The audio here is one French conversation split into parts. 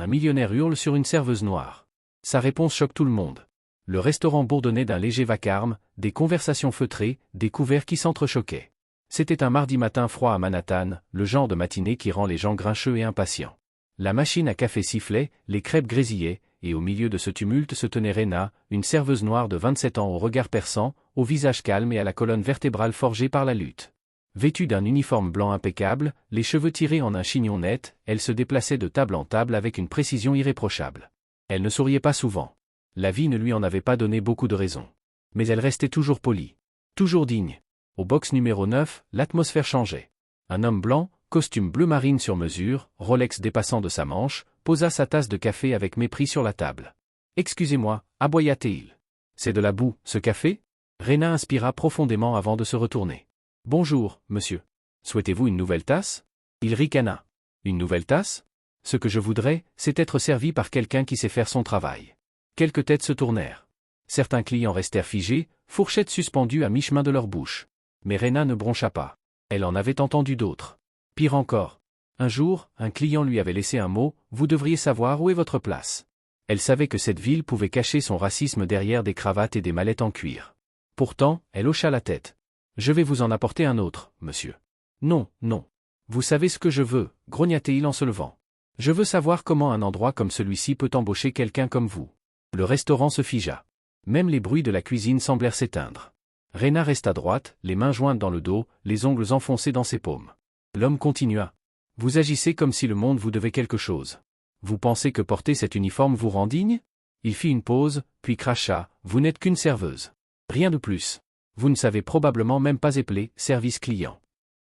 Un millionnaire hurle sur une serveuse noire. Sa réponse choque tout le monde. Le restaurant bourdonnait d'un léger vacarme, des conversations feutrées, des couverts qui s'entrechoquaient. C'était un mardi matin froid à Manhattan, le genre de matinée qui rend les gens grincheux et impatients. La machine à café sifflait, les crêpes grésillaient, et au milieu de ce tumulte se tenait Rena, une serveuse noire de 27 ans au regard perçant, au visage calme et à la colonne vertébrale forgée par la lutte. Vêtue d'un uniforme blanc impeccable, les cheveux tirés en un chignon net, elle se déplaçait de table en table avec une précision irréprochable. Elle ne souriait pas souvent. La vie ne lui en avait pas donné beaucoup de raisons. Mais elle restait toujours polie. Toujours digne. Au box numéro 9, l'atmosphère changeait. Un homme blanc, costume bleu marine sur mesure, Rolex dépassant de sa manche, posa sa tasse de café avec mépris sur la table. « Excusez-moi, aboya-t-il. C'est de la boue, ce café ?» Rena inspira profondément avant de se retourner. « Bonjour, monsieur. Souhaitez-vous une nouvelle tasse ?» Il ricana. « Une nouvelle tasse ? Ce que je voudrais, c'est être servi par quelqu'un qui sait faire son travail. » Quelques têtes se tournèrent. Certains clients restèrent figés, fourchettes suspendues à mi-chemin de leur bouche. Mais Rena ne broncha pas. Elle en avait entendu d'autres. Pire encore. Un jour, un client lui avait laissé un mot « Vous devriez savoir où est votre place ». Elle savait que cette ville pouvait cacher son racisme derrière des cravates et des mallettes en cuir. Pourtant, elle hocha la tête. « Je vais vous en apporter un autre, monsieur. »« Non, non. Vous savez ce que je veux, » grogna-t-il en se levant. « Je veux savoir comment un endroit comme celui-ci peut embaucher quelqu'un comme vous. » Le restaurant se figea. Même les bruits de la cuisine semblèrent s'éteindre. Rena resta droite, les mains jointes dans le dos, les ongles enfoncés dans ses paumes. L'homme continua. « Vous agissez comme si le monde vous devait quelque chose. Vous pensez que porter cet uniforme vous rend digne ?» Il fit une pause, puis cracha. « Vous n'êtes qu'une serveuse. Rien de plus. Vous ne savez probablement même pas épeler, service client.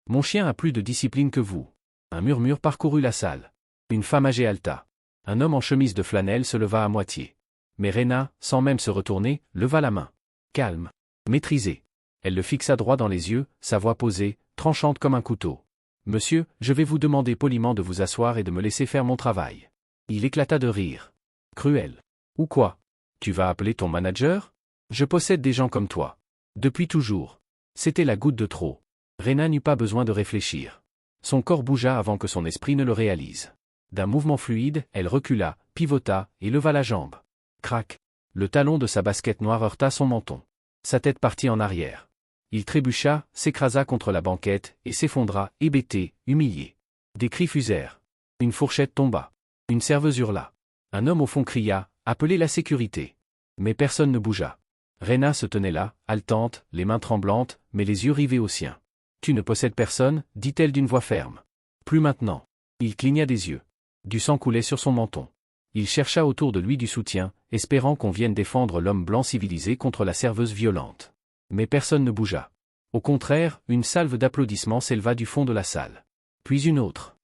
Mon chien a plus de discipline que vous. » Un murmure parcourut la salle. Une femme âgée haleta. Un homme en chemise de flanelle se leva à moitié. Mais Rena, sans même se retourner, leva la main. Calme. Maîtrisé. Elle le fixa droit dans les yeux, sa voix posée, tranchante comme un couteau. « Monsieur, je vais vous demander poliment de vous asseoir et de me laisser faire mon travail. » Il éclata de rire. « Cruel. Ou quoi? Tu vas appeler ton manager? Je possède des gens comme toi. Depuis toujours. » C'était la goutte de trop. Rena n'eut pas besoin de réfléchir. Son corps bougea avant que son esprit ne le réalise. D'un mouvement fluide, elle recula, pivota, et leva la jambe. Crac. Le talon de sa basket noire heurta son menton. Sa tête partit en arrière. Il trébucha, s'écrasa contre la banquette, et s'effondra, hébété, humilié. Des cris fusèrent. Une fourchette tomba. Une serveuse hurla. Un homme au fond cria, « Appelez la sécurité !» Mais personne ne bougea. Rena se tenait là, haletante, les mains tremblantes, mais les yeux rivés aux siens. « Tu ne possèdes personne » dit-elle d'une voix ferme. « Plus maintenant. » Il cligna des yeux. Du sang coulait sur son menton. Il chercha autour de lui du soutien, espérant qu'on vienne défendre l'homme blanc civilisé contre la serveuse violente. Mais personne ne bougea. Au contraire, une salve d'applaudissements s'éleva du fond de la salle. Puis une autre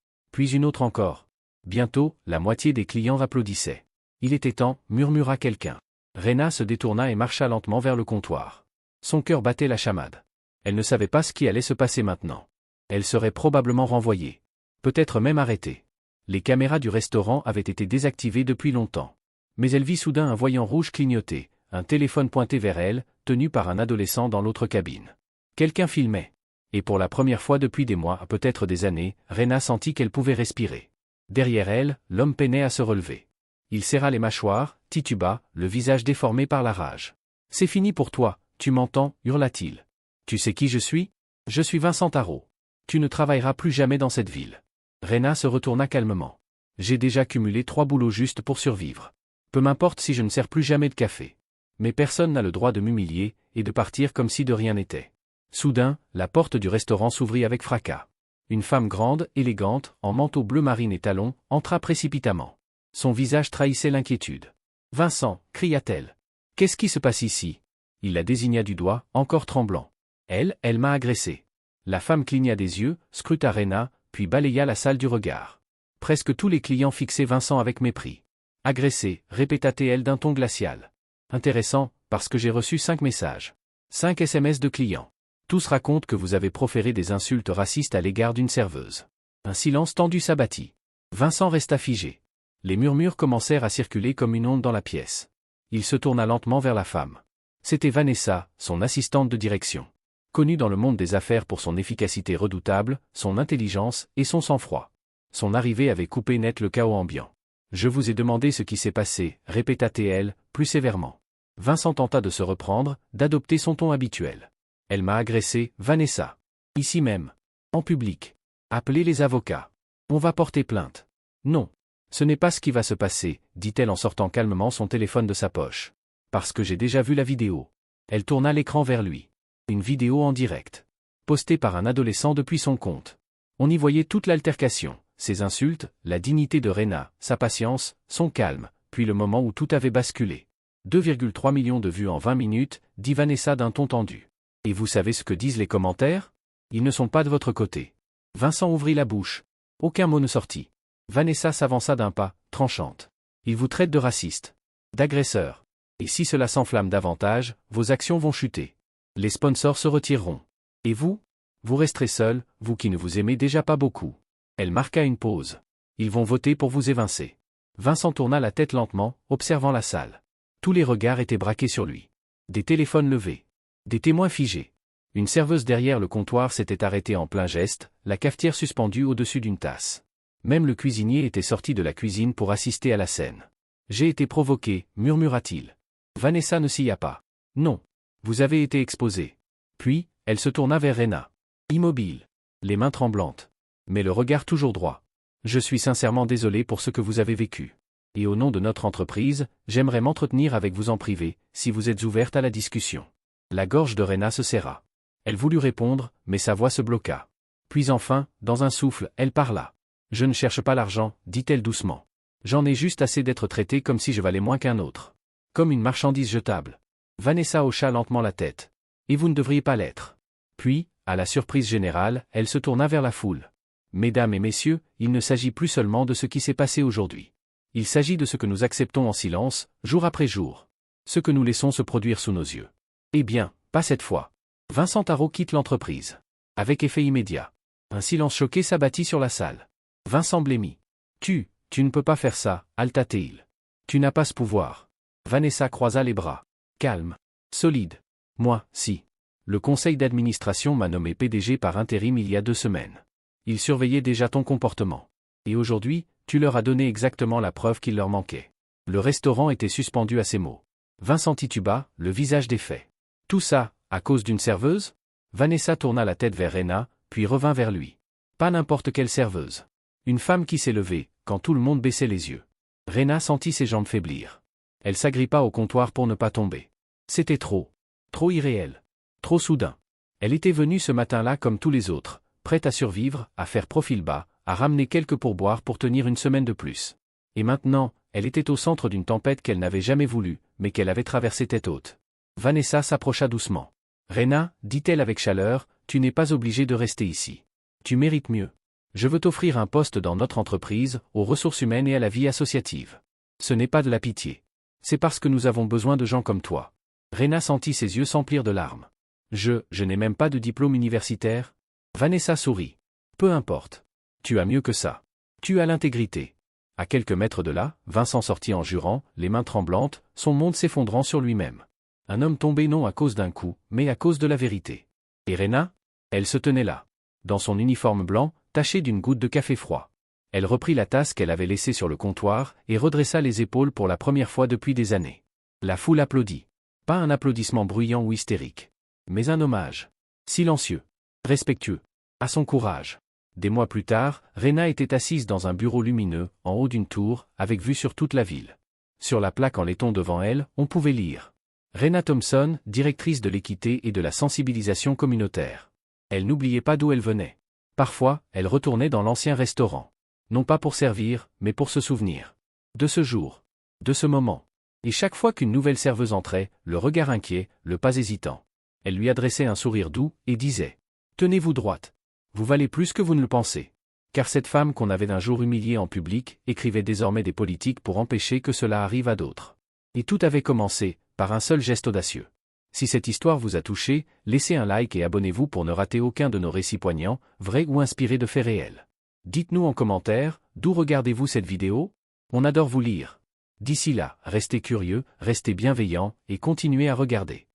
encore. Bientôt, la moitié des clients applaudissaient. Il était temps, murmura quelqu'un. Rena se détourna et marcha lentement vers le comptoir. Son cœur battait la chamade. Elle ne savait pas ce qui allait se passer maintenant. Elle serait probablement renvoyée. Peut-être même arrêtée. Les caméras du restaurant avaient été désactivées depuis longtemps. Mais elle vit soudain un voyant rouge clignoter, un téléphone pointé vers elle, tenu par un adolescent dans l'autre cabine. Quelqu'un filmait. Et pour la première fois depuis des mois, peut-être des années, Rena sentit qu'elle pouvait respirer. Derrière elle, l'homme peinait à se relever. Il serra les mâchoires, tituba, le visage déformé par la rage. « C'est fini pour toi, tu m'entends » hurla-t-il. « Tu sais qui je suis ? Je suis Vincent Tarot. Tu ne travailleras plus jamais dans cette ville. » Rena se retourna calmement. « J'ai déjà cumulé 3 boulots juste pour survivre. Peu m'importe si je ne sers plus jamais de café. Mais personne n'a le droit de m'humilier, et de partir comme si de rien n'était. » Soudain, la porte du restaurant s'ouvrit avec fracas. Une femme grande, élégante, en manteau bleu marine et talons, entra précipitamment. Son visage trahissait l'inquiétude. « Vincent » cria-t-elle. « Qu'est-ce qui se passe ici ?» Il la désigna du doigt, encore tremblant. « Elle m'a agressé. » La femme cligna des yeux, scruta Rena, puis balaya la salle du regard. Presque tous les clients fixaient Vincent avec mépris. « Agressé » répéta-t-elle d'un ton glacial. « Intéressant, parce que j'ai reçu 5 messages. 5 SMS de clients. Tous racontent que vous avez proféré des insultes racistes à l'égard d'une serveuse. » Un silence tendu s'abattit. Vincent resta figé. Les murmures commencèrent à circuler comme une onde dans la pièce. Il se tourna lentement vers la femme. C'était Vanessa, son assistante de direction. Connue dans le monde des affaires pour son efficacité redoutable, son intelligence et son sang-froid. Son arrivée avait coupé net le chaos ambiant. Je vous ai demandé ce qui s'est passé, répéta-t-elle, plus sévèrement. Vincent tenta de se reprendre, d'adopter son ton habituel. Elle m'a agressé, Vanessa. Ici même. En public. Appelez les avocats. On va porter plainte. Non. Ce n'est pas ce qui va se passer, dit-elle en sortant calmement son téléphone de sa poche. Parce que j'ai déjà vu la vidéo. Elle tourna l'écran vers lui. Une vidéo en direct. Postée par un adolescent depuis son compte. On y voyait toute l'altercation, ses insultes, la dignité de Rena, sa patience, son calme, puis le moment où tout avait basculé. 2,3 millions de vues en 20 minutes, dit Vanessa d'un ton tendu. Et vous savez ce que disent les commentaires? Ils ne sont pas de votre côté. Vincent ouvrit la bouche. Aucun mot ne sortit. Vanessa s'avança d'un pas, tranchante. Ils vous traitent de raciste. D'agresseur. Et si cela s'enflamme davantage, vos actions vont chuter. Les sponsors se retireront. Et vous? Vous resterez seul, vous qui ne vous aimez déjà pas beaucoup. Elle marqua une pause. Ils vont voter pour vous évincer. Vincent tourna la tête lentement, observant la salle. Tous les regards étaient braqués sur lui. Des téléphones levés. Des témoins figés. Une serveuse derrière le comptoir s'était arrêtée en plein geste, la cafetière suspendue au-dessus d'une tasse. Même le cuisinier était sorti de la cuisine pour assister à la scène. J'ai été provoqué, murmura-t-il. Vanessa ne s'y a pas. Non. Vous avez été exposé. Puis, elle se tourna vers Rena. Immobile. Les mains tremblantes. Mais le regard toujours droit. Je suis sincèrement désolé pour ce que vous avez vécu. Et au nom de notre entreprise, j'aimerais m'entretenir avec vous en privé, si vous êtes ouverte à la discussion. La gorge de Rena se serra. Elle voulut répondre, mais sa voix se bloqua. Puis enfin, dans un souffle, elle parla. Je ne cherche pas l'argent, dit-elle doucement. J'en ai juste assez d'être traitée comme si je valais moins qu'un autre. Comme une marchandise jetable. Vanessa hocha lentement la tête. Et vous ne devriez pas l'être. Puis, à la surprise générale, elle se tourna vers la foule. Mesdames et messieurs, il ne s'agit plus seulement de ce qui s'est passé aujourd'hui. Il s'agit de ce que nous acceptons en silence, jour après jour. Ce que nous laissons se produire sous nos yeux. Eh bien, pas cette fois. Vincent Tarot quitte l'entreprise. Avec effet immédiat. Un silence choqué s'abattit sur la salle. Vincent blêmit. Tu ne peux pas faire ça, Altateil. Tu n'as pas ce pouvoir. Vanessa croisa les bras. Calme. Solide. Moi, si. Le conseil d'administration m'a nommé PDG par intérim il y a 2 semaines. Ils surveillaient déjà ton comportement. Et aujourd'hui, tu leur as donné exactement la preuve qu'il leur manquait. Le restaurant était suspendu à ces mots. Vincent tituba, le visage défait. Tout ça, à cause d'une serveuse? Vanessa tourna la tête vers Rena, puis revint vers lui. Pas n'importe quelle serveuse. Une femme qui s'est levée, quand tout le monde baissait les yeux. Rena sentit ses jambes faiblir. Elle s'agrippa au comptoir pour ne pas tomber. C'était trop. Trop irréel. Trop soudain. Elle était venue ce matin-là comme tous les autres, prête à survivre, à faire profil bas, à ramener quelques pourboires pour tenir une semaine de plus. Et maintenant, elle était au centre d'une tempête qu'elle n'avait jamais voulu, mais qu'elle avait traversée tête haute. Vanessa s'approcha doucement. Rena, dit-elle avec chaleur, tu n'es pas obligée de rester ici. Tu mérites mieux. Je veux t'offrir un poste dans notre entreprise, aux ressources humaines et à la vie associative. Ce n'est pas de la pitié. C'est parce que nous avons besoin de gens comme toi. Rena sentit ses yeux s'emplir de larmes. Je n'ai même pas de diplôme universitaire. Vanessa sourit. Peu importe. Tu as mieux que ça. Tu as l'intégrité. À quelques mètres de là, Vincent sortit en jurant, les mains tremblantes, son monde s'effondrant sur lui-même. Un homme tombé non à cause d'un coup, mais à cause de la vérité. Et Rena? Elle se tenait là. Dans son uniforme blanc, taché d'une goutte de café froid. Elle reprit la tasse qu'elle avait laissée sur le comptoir, et redressa les épaules pour la première fois depuis des années. La foule applaudit. Pas un applaudissement bruyant ou hystérique. Mais un hommage. Silencieux. Respectueux. À son courage. Des mois plus tard, Rena était assise dans un bureau lumineux, en haut d'une tour, avec vue sur toute la ville. Sur la plaque en laiton devant elle, on pouvait lire. Rena Thompson, directrice de l'équité et de la sensibilisation communautaire. Elle n'oubliait pas d'où elle venait. Parfois, elle retournait dans l'ancien restaurant. Non pas pour servir, mais pour se souvenir. De ce jour. De ce moment. Et chaque fois qu'une nouvelle serveuse entrait, le regard inquiet, le pas hésitant. Elle lui adressait un sourire doux, et disait « Tenez-vous droite. Vous valez plus que vous ne le pensez. » Car cette femme qu'on avait un jour humiliée en public, écrivait désormais des politiques pour empêcher que cela arrive à d'autres. Et tout avait commencé, par un seul geste audacieux. Si cette histoire vous a touché, laissez un like et abonnez-vous pour ne rater aucun de nos récits poignants, vrais ou inspirés de faits réels. Dites-nous en commentaire, d'où regardez-vous cette vidéo? On adore vous lire. D'ici là, restez curieux, restez bienveillants, et continuez à regarder.